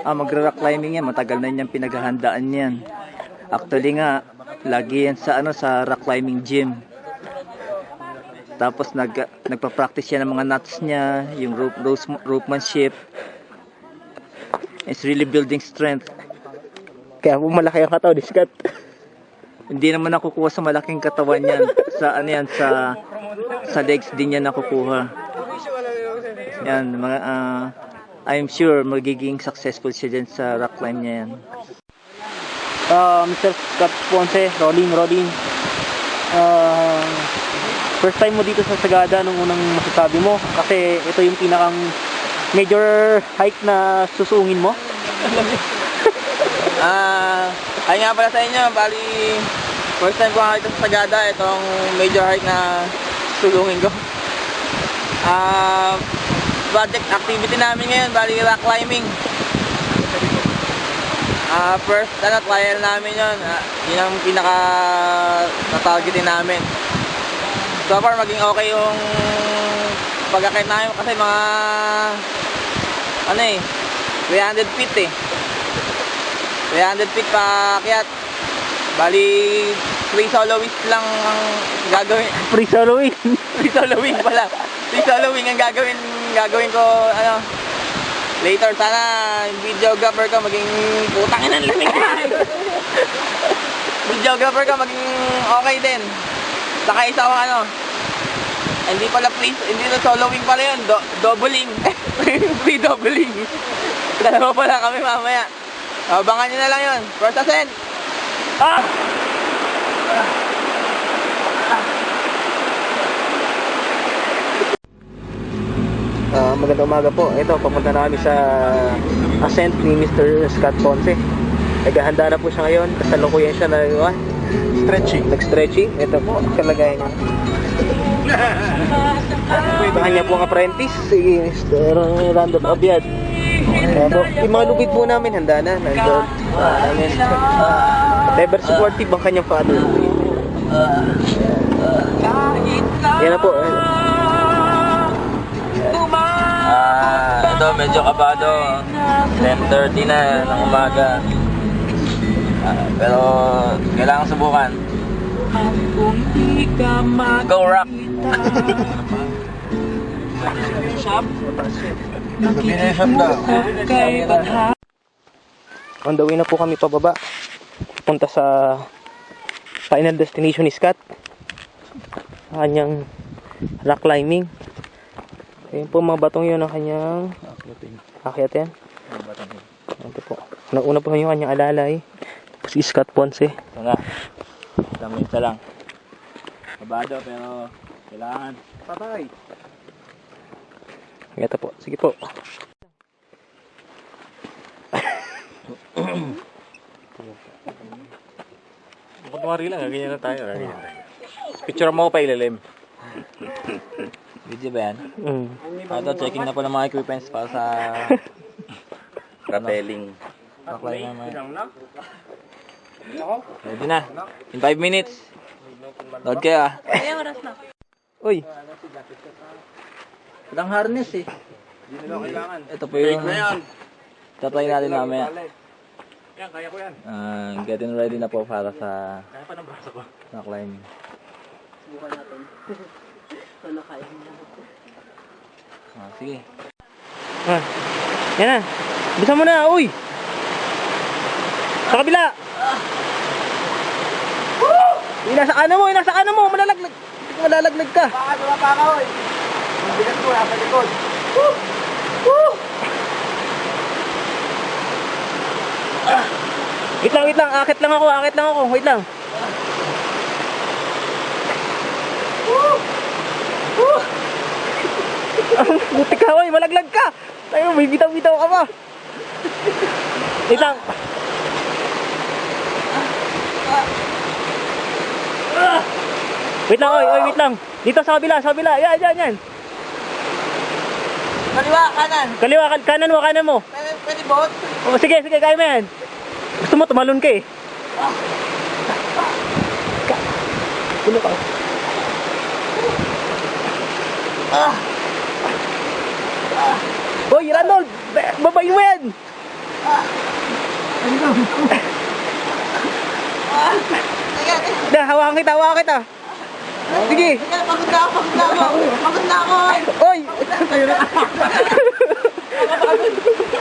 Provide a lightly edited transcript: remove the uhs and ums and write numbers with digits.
Magra-rock climbing yan. Matagal na niyang pinaghahandaan yan. Actually nga, lagi yan sa sa rock climbing gym. Tapos nagpa-practice yan ng mga knots niya, yung ropemanship. It's really building strength. Kaya po malaki ang katawan ni Scott. Hindi naman nakukuha sa malaking katawan yan. Sa legs din yan nakukuha. Yan, I'm sure magiging successful siya dyan sa rock climb niya yan. Mr. Scott Ponce, rolling. First time mo dito sa Sagada, nung unang masasabi mo, kasi ito yung pinakang major hike na susungin mo. Ay nga pala sa inyo, bali first time ko nga ito sa Sagada, itong major hike na sulungin ko. Project activity namin ngayon, bali rock climbing. First trial namin yun. Yun ang pinaka na-targetin namin. So far maging okay yung pag-akit namin kasi mga 300 feet 300 feet pa-akyat. Bali 3 soloists lang ang gagawin. Free soloing. 3 soloing pala. 3 soloing ang gagawin ko later. Sana yung videographer ko maging putangin ang lamig. Videographer ko maging okay din. Saka isa ko hindi na soloing pala yun, doubling. Free doubling. Dalawa pala kami mamaya. Abangan nyo na lang yun. First ascent. Magandang umaga po. Ito, papunta na kami sa ascent ni Mr. Scott Ponce. Naghahanda na po siya ngayon. Kasalukuyan siya na nag-stretching. Ito po, kalagayan niya. Bahan niya po ang apprentice, si Mr. Random Abiad. Yung mga lubid po namin, handa na. Nandun. Never supportive ang kanyang father. Yan na po. Ito medyo kabado. 10:30 na ng umaga. Pero kailangan subukan. Go rock! On the way na po kami pababa. Punta sa final destination ni Scott. Kanyang rock climbing. Ayun po mga batong yun ang kanyang akyat yan. Ito po. Una po yung kanyang alalay. Si Scott Ponce. Ito na. Isa lang. Kabado pero kailangan. Patay! Ito po. Sige po. Kunwari lang, ganyan na tayo. Picture mo pa ilalim. Video ba yan? Ito, checking na po ng mga equipments para sa rappelling. Ready na. In 5 minutes. Load kayo Uy. Walang harness eh. Ito po yung tatry natin mamaya. Yan, kaya ko yan. Getting ready na po para sa Kaya pa ng braso ko. climbing. Subukan natin. Sana kaya niya. Sige. Yan na. Bisa mo na. Uy. Sa kabila. Inasa kanan mo. Malalaglag ka. Baka ka, oy. Bigat ko, nasa likod. Wait lang. Akit lang ako. Wait lang. Buti ka, oy. Malaglag ka. Tayo, may bitaw-bitaw ka pa. Wait lang. Wait lang, oy, wait lang. Dito sa kabila. Yan. Kaliwa, kanan. Kaliwa, kanan mo. Pwede bot? O, sige, kaya mo yan. Gusto mo, tumalon ka eh. Pulo ka. Hoy, Ranold! Babayin mo yan! Da, hawakan kita. Sige. Pagod na ako. Oy!